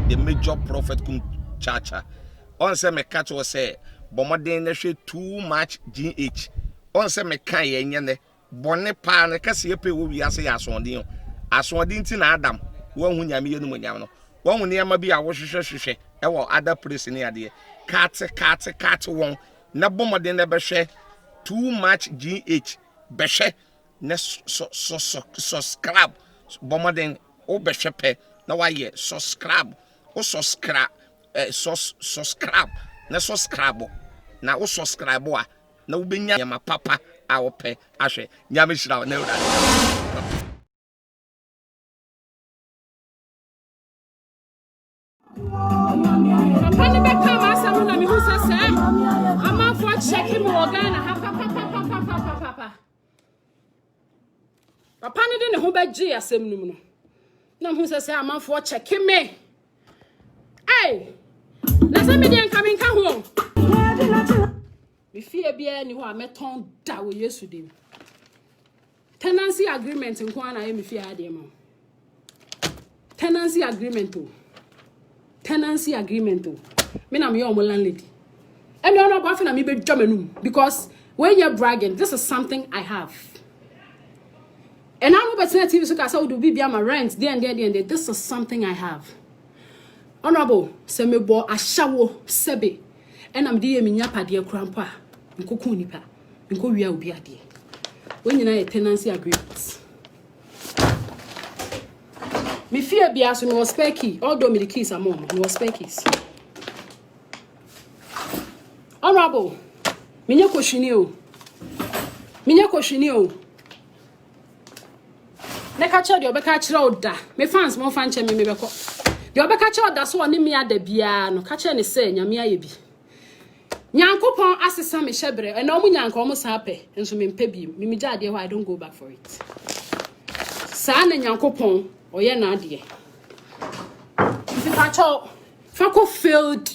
the major prophet kum chacha. On say me catch was say bomoden na hwe too much GH. On say me kan ye nyene bone pa na kase ye pe wo wiase ya asondin. Asondin ti na Adam wo hu nyame ye no nyam no. Wo hu ne ma bi a wo hwehwehwehwe e wo other place ni ade. Cat won na bomoden na be hwe too much GH be hwe na subscribe bomoden o be hwe pe na wa ye subscribe o subscribe subscribe na subscribe na o subscribe a na wo benya ya papa a wo pe ahwe nyame hira na ewura papa ne be come asam na me hu sese ama for check him organ ha papa papa ne de ne ho be gye asem num no na hu sese ama for check me hey na se me dey coming ka ho me fear bia ni ho a meton da wo Yesu dem tenancy agreement nko ana ye me fear ade ma tenancy agreement me na me your landlady and you know about na me be jomanum because when you're bragging this is something I have and I'm about to TV so ka say do be my rent there this is something I have. Honorable, se me bo ashawo sebe enam de ye menya pade akrampa nkoku nipa nko wia obi ade when you na tenancy agreement me fear bia so no spare key although me the keys are mom no spare keys. Honorable, menya koshini o na ka che de obeka kire oda me fans mo fan che me beko de obeka che oda so oni me ada bia no ka che ne se nyame aye bi nyankopon asesa me hyebre e na omu nyanko omu sa pe enso me mpa bi me mija ade ho I don't go back for it sa na nyankopon oye na ade if I fako failed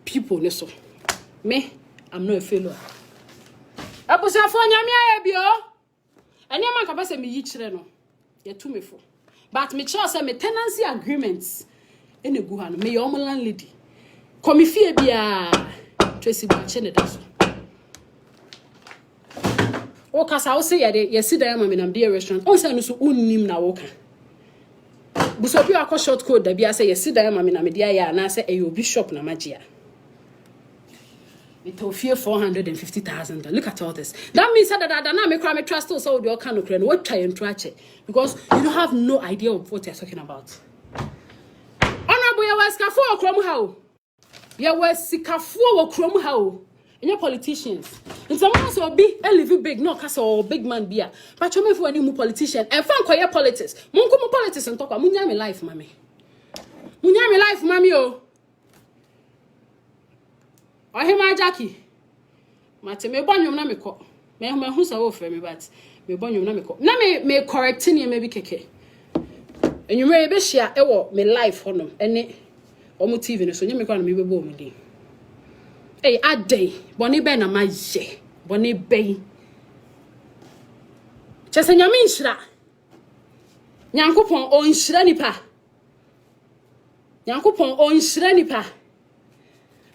people ne so me I'm not a failure abusa fo nyame aye bi o ene man ka pese me yi kire no ye to me for but me sure say me tenancy agreements ene gu ha no me your landlady komi fie bia Tracey Boakye ne da so o kasa o say ye si da ma me na be restaurant on say no so unnim na wo ka buso bi akọ short code da bia say ye si da ma me na me dia ya na say e obi shop na magia it will fear 450,000. Look at all this. That means that now me cry me trust so the kind of what try and try because you don't have no idea of what you're talking about. Honorable ya waskafo okrom how. Ya wasikafo okrom how. And your politicians. In some also be a live big no case or big man bia. But you me for any mu politician and fan koye politics. Munku mu politics and talk about munya me life mami. Munya me life mami o. Ohima Jackie mate me bonwom na me ko me hu sa wo frɛ me but me bonwom na me ko na me correct ne me bi keke enwumre be hia e wo me life honom ene omo TV no so nye me kwa na me bebo omo din eh adai boni be na maye boni be chese nyame nhira nyankopon o nhira nipa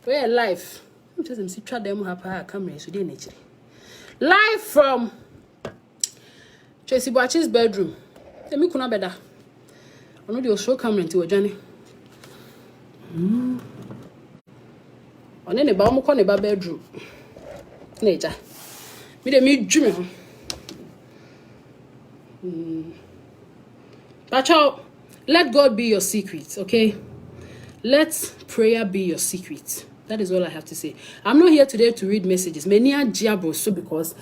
we life just see try them have camera so dey nature live from Tracey Boakye's bedroom me kuna beda ono dey show camera nti odwane one ne ba mo ko ne ba bedroom na eja me dey me dwume ho Pacho, let God be your secret, okay? Let prayer be your secret. That is all I have to say. I'm not here today to read messages. Many are diablo so because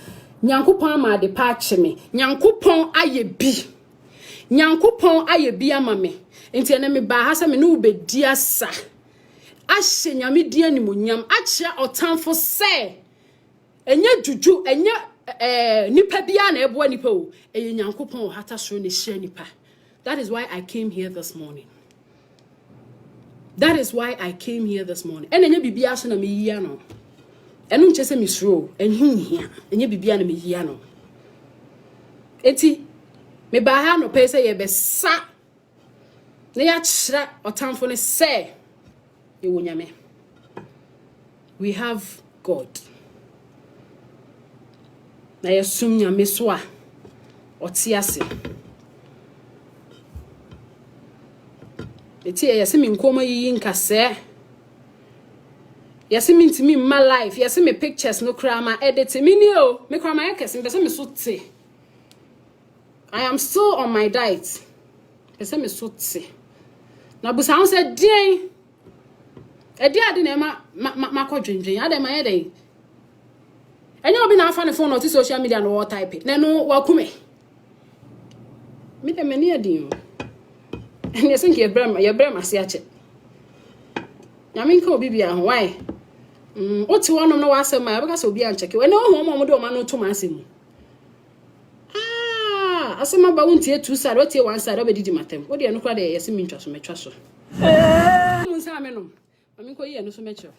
Nyankopon ma de patch me. Nyankopon aye bi. Nyankopon aye bi ama me. Enti ene me ba ha se me no be dia sa. Ahye nyame dia ni monyam. Achia otamfo se. Enye juju, enye nipa bia na ebo nipa o. Eye Nyankopon hata so ne hye nipa. That is why I came here this morning. That is why I came here this morning. And enye bibia so na me yia no. Enu nche se misro, enhia. Enye bibia na me yia no. Eti me ba ha no pe se ye be sa. Na ya chira otamfo ne say e wonyame. We have God. Na yesum nyame so a otiase. Eti yesi mi nkoma yi nkase. Yesi mi ntimi my life. Yesi me pictures no kra ma edit me ni o. Me kra ma yakese me me so te. I am still on my diet. Pese me so te. Na busa ho se den. Edi ade na ma kodwendwen. Ade ma ye den. Enye obi na afa ne phone on social media no type it. Na no wakume. Me de mani adin. And you think your brema see ache. Yaminka obi bia ho why? Oti wono no wasem ma because obi an check. We no ho mo do ma no to ma asem. Ah, asema ba wontie two side, otie one side obedidi matem. Wo de no kra de yesi mi ntwa so metwa so. Mun sa me no. Aminko yi no so mecho.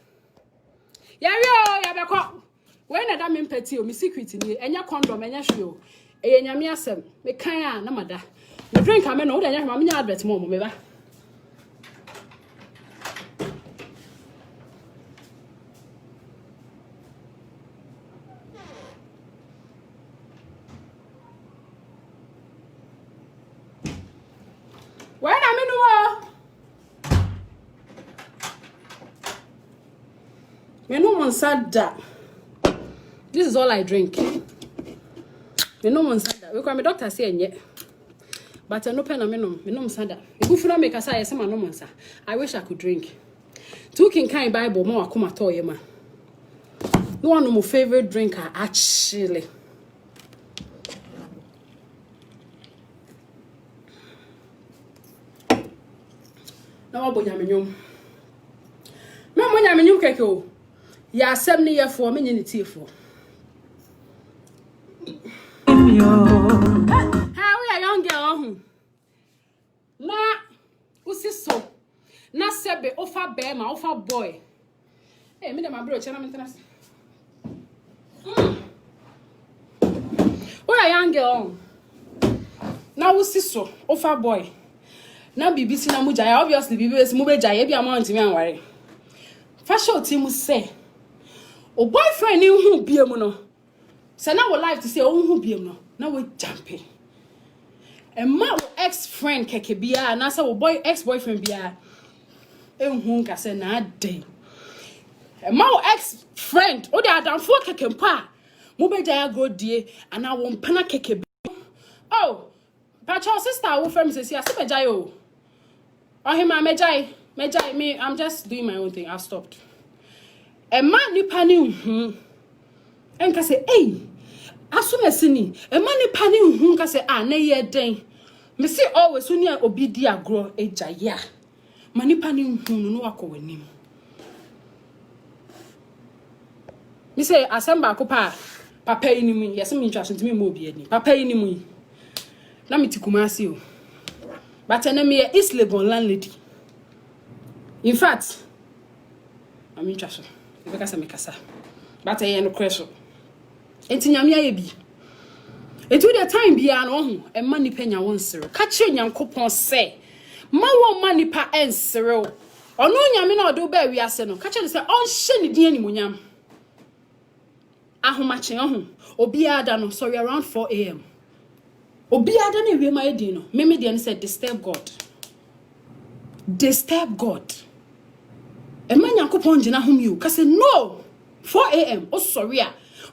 Yare o ya beko. We na da me mpati o mi secret ni enya condom enya hwe o. Eye nyame asem. Me kan a na mada. The drink I mean, I have my advert more, maybe. When I'm in no one said that. This is all I drink. No one said that. We call my doctor saying yet. But I no pen minum sada. If you make a say some no sir. I wish I could drink. Two kind Bible more akuma toye ma. No one of my favorite drinker actually. Now boy nyamenyum. Me mo nyamenyum keke o. Ya asem ne ye for me nyini tie for. Young girl, na usi so na sebe ofa bear ma ofa boy. Eh, me dem abro chena maintenance. Oh, young girl, na usi so ofa boy. Na BBC na muja obviously BBC mu beja ye bi amount mi anware. Fashion team say, o boyfriend ni hu biem no. Say na we life to say o hu biem no. Na we jumping. And my ex-friend keke bia na say boy ex-boyfriend bia ehun ka say na dey. And my ex-friend o dey adamfo keke mpa mo be jaya go die and I won pana keke. Oh, but your sister wo friend say ase be jaya o. Oh him mejai me I'm just doing my own thing. I've stopped. And man nipa ni hu enka say eh asumesini e man nipa ni hu ka say ah na ye den. Me say always when you obi di agro eja ya. Manipa ni nhunu no akọwanim. Me say asamba akopa papa yi ni mu yesi me ntwa so ntimi mo obi ani. Papa yi ni mu. Na me tikumasi o. But na me East Legon landlady. In fact, I'm ntwa so. E be kasa me kasa. But e no kweso. Enti nyame aye bi. It will the time be an own a money penya one zero. Catch your coupon say, Ma won money pa en zero. Or no yamina do bear we are seno. Catch it say, on shenny diany munyam. Ahumachi on Obiadano, sorry, around 4 a.m. Obiadani we my dino. Mimidian said, disturb God. Disturb God. A man yan coupon jina whom you. Cause no 4 a.m. Oh, sorry.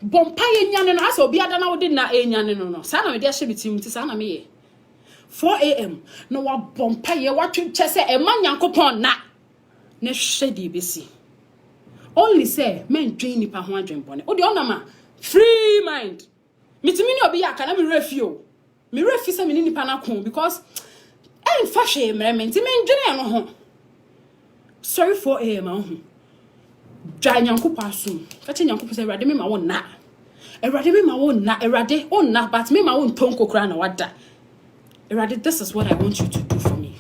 Bompaye nyane no asa obi ada na wodi na enyane no sa na me de ahye bitim ti sa na me ye 4 a.m. no wa bompaye wa twetche se e man yankopon na hwe di besi only say men dream nipa ho adwen bone o de onama free mind mitimi ni obi ya kana me refi o me refi se me ni nipa na kon because en fa hwe merement men dwene no ho sorry 4 a.m. ho dwa nyankopa asum ka che nyankopa se erade me ma won na erade me ma won na erade on na but me ma won tonko kra na wada erade. This is what I want you to do for me.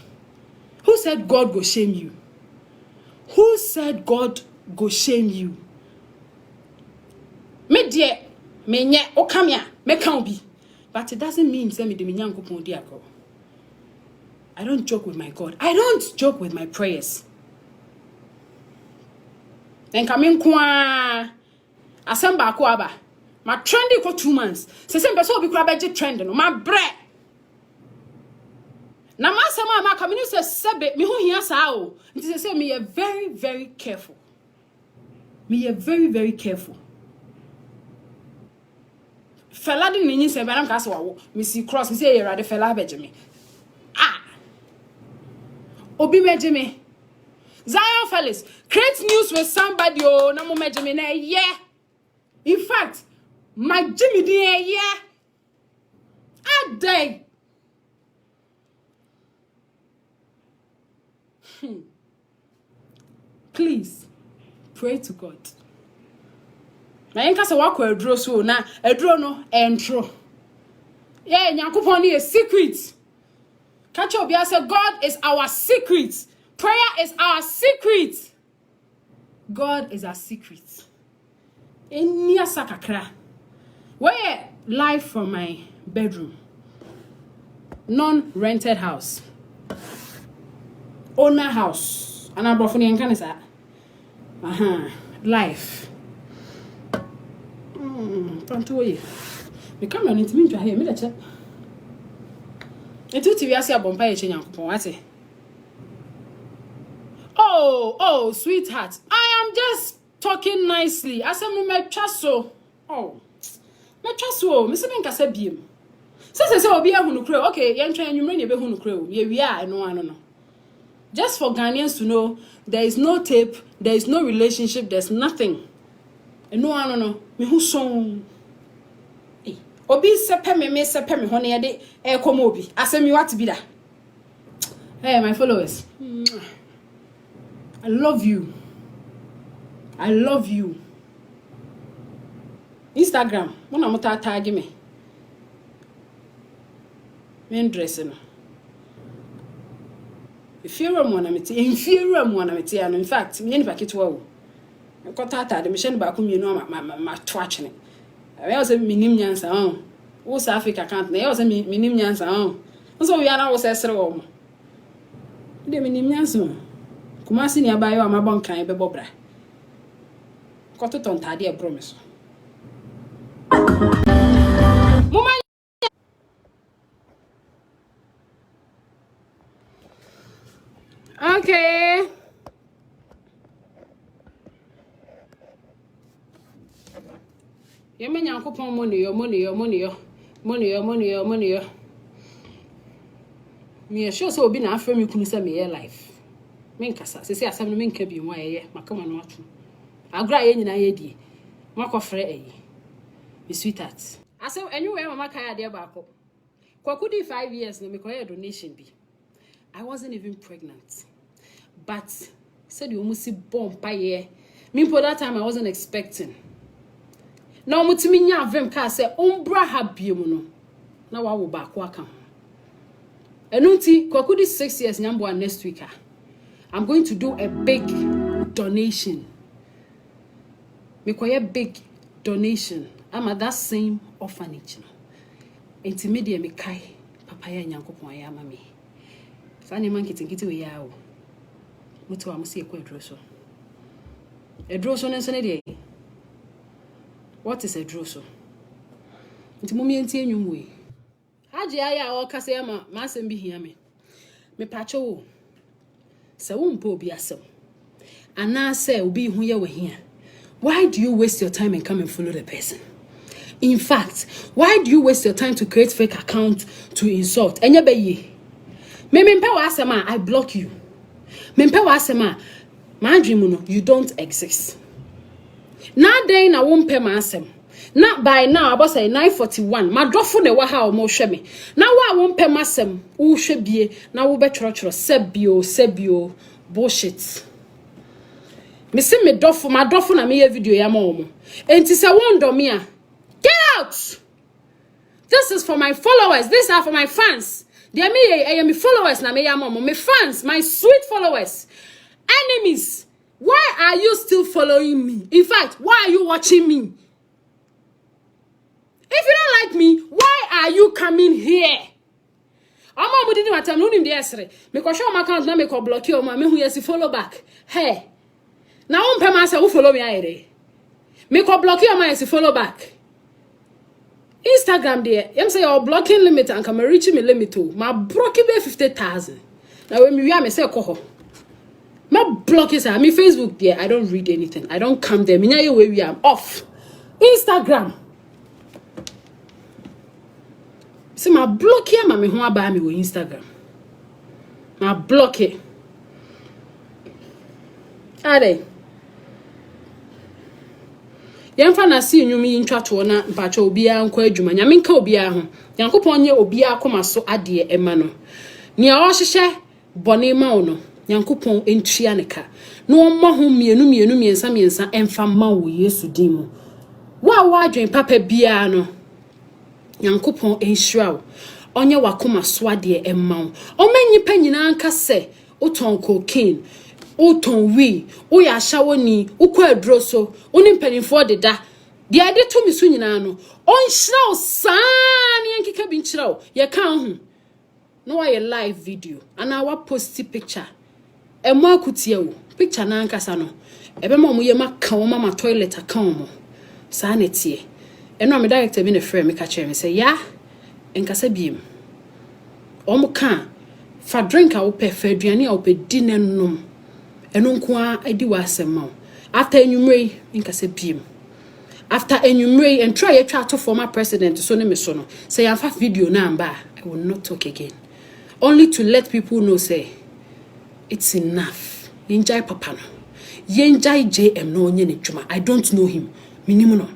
Who said God go shame you? Who said God go shame you? Me die me nye okamia me kan bi but it doesn't mean say me de me nyankopon di akọ I don't joke with my God. I don't joke with my prayers. Then come in kwa assemble kwaba. My trendy for 2 months. Se sembe so obi kura beje trend no. My bread. Na ma asema ma come you say sebe me ho hia sa o. Nti say me very very careful. Me very very careful. Fela di ninyi se be na ka se wo. Me see cross me say yerade fela beje me. Ah. Obi meje me. Zion Felix, create news with somebody oh na mo meje me na yeah. In fact, my Jimmy D yeah. A day. Please pray to God. Na yenka se wakọ eduro so na eduro no entro. Yeah, Nyankopon ni a secret. Catch up, I say God is our secret. Prayer is our secret. God is our secret. Enya sakakra. Where live from my bedroom. Non-rented house. Owner house. And I'm brofuni enkane sa. Life. Tanto ye. Me come on into me to here me the check. Etu ti wi ase abompa ye che Nyankopon ate. Oh, sweetheart. I am just talking nicely. I say me trust so. Oh. Me trust so. Me se me nkasa biem. Se obi ehunu kure. Okay, yen twan enwumre ne be hunu kure. Ye wi a no. Just for Ghanaians to know, there is no tape, there is no relationship, there's nothing. No. Me who song. Obi sepe me sepe me hone yede e komo obi. Asem me what be that? Hey, my followers. I love you. I love you. Instagram, mona mota tag me. Men dressing. Inferior one in fact, me any packet wo. I got tata the mission back me no ma twatching. I was a minim nyansa o South Africa can't na was a minim nyansa so we are now was esro de minim nyansa kuma si ni abayo amabon kan be bobra ko to ton tade e promise mama. Okay. Yeme Nyankopon money yo. Me sure so obi na afre me kunu se me ye life. Me nkasa se se asem no me nka bi nwa ye makama no atu. Agra ye nyina ye die. Makofre eyi. Me sweetheart. Asem anywhere mama kaya de ba ko. Kwakudi 5 years no me koye donation bi. I wasn't even pregnant. But said you almost see bomb paye. Me for that time I wasn't expecting. Now mutimi nya avem ka say ombra ha biemu no. Na wa wo ba ko aka. Enunti kwakudi 6 years nyambo next week. I'm going to do a big donation. Me koye big donation. I'm at that same orphanage. Intimidate me kai papa ya Nyankopon ya mami. Sani man kitikiti we ya o. Mutu amusi ekwa edroso. Edroso nenso ne de. What is edroso? Nti mumi enti enwum we. Haje aya o kase ya ma asem bi hia me. Me pacho wo. Se wo mpo obi asem. Ana se obi hu ye we hia. Why do you waste your time and come and follow the person? In fact, why do you waste your time to create fake account to insult? Enye be ye. Me mpe wa asema I block you. Me mpe wa asema my dream no you don't exist. Now day na wo mpe ma asem. Na by now about say 9:41 my drofo ne wa ha o mo hwe me. Na wa wo mpe ma asem wo hwe bie na wo be choro sebio bullshit. Me se me drofo ma drofo na me ye video ya ma omo. Enti se won do me a get out. This is for my followers. These are for my fans. They are me followers na me ya mama, me fans, my sweet followers. Enemies, why are you still following me? In fact, why are you watching me? If you don't like me, why are you coming here? Ama mudi ni matam no nim de esre. Me ko show my account na me ko block you ma me hu yes follow back. Hey. Na won pema say wo follow me ayere. Me ko block you ma yes follow back. Instagram there, yam say your blocking limit and come reach me limit to. My block be 50,000. Now when me me say ko ho. My block is me Facebook there. I don't read anything. I don't come there. Me nya way we am off. Instagram. See my block here ma me ho aba me with Instagram. My block it. Ade. Yemfa na si nyumi ntwato na mpacha obia nko adwuma nyame nka obia ho yankopon nye obia akoma so ade ema no ne a ohhehye bone ma wo no yankopon entua ne ka no omma ho mienu miensa emfa ma wo Yesu dimu wa adwen papa bia no yankopon enhira wo onye wakoma so ade ema wo omanyi panyina anka se uton cocaine uton wi uya shawoni ukwa aduro so oni mpanimfo deda de ade to mi so nyina no onhyira wo saani yankika bi nhyira wo ye kan ho no wa ye live video ana wa post picture emo akutie wo picture na ankasa no ebe ma mo ye maka wo mama toilet account mo saa na tie eno me director bi ne frame me ka chere me say ya enkasa biem omo kan fa drink a wo pe fa aduane a wo pe di nenom eno nko a edi wa asema after enumre enkasa biem after enumre and try try to former president so ne me so no say ya fa video na amba I will not talk again only to let people know say it's enough yenjai papa no yenjai JM no onye ne dwuma I don't know him minimum no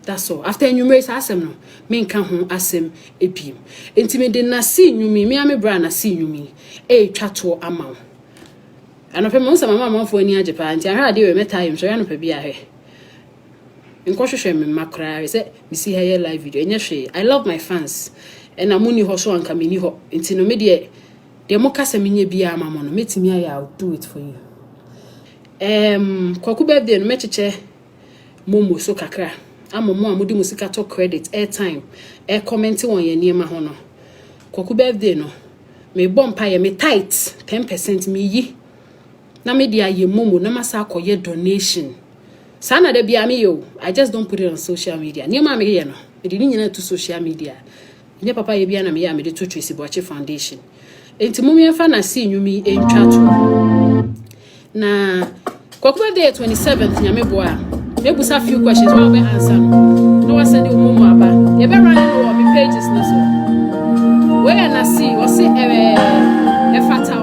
that's all after enumere asem no me nka ho asem ebiem enti de na si nyumi me ame bra na si nyumi twa to amaw anope mo nsa mama amafo ani ajepa nti ahra de we meta yim so ya no pa bia he nkohwehwe me makra se me see here live video enye hwe I love my fans and amuni ho so anka meni ho nti no me de mo kasa menye bia amamo no metimi I'll do it for you kwaku birthday no mecheche momo so kakra amomo amudi musika to credit airtime comment won ye niema ho no kwaku birthday no me bompa ye me tight 10% me yi na me dia ye momo na masa akoye donation sana de bia me yo I just don't put it on social media niema me ye no me di nyina to social media nye papa ye bia na me ya me de to Tracey Boakye Foundation enti mumie fa na si nyumi entwa to na kwaku birthday 27th nyame boa maybe a few questions what we answer no I send you momo aba you be running on my pages na so where na see we see e fata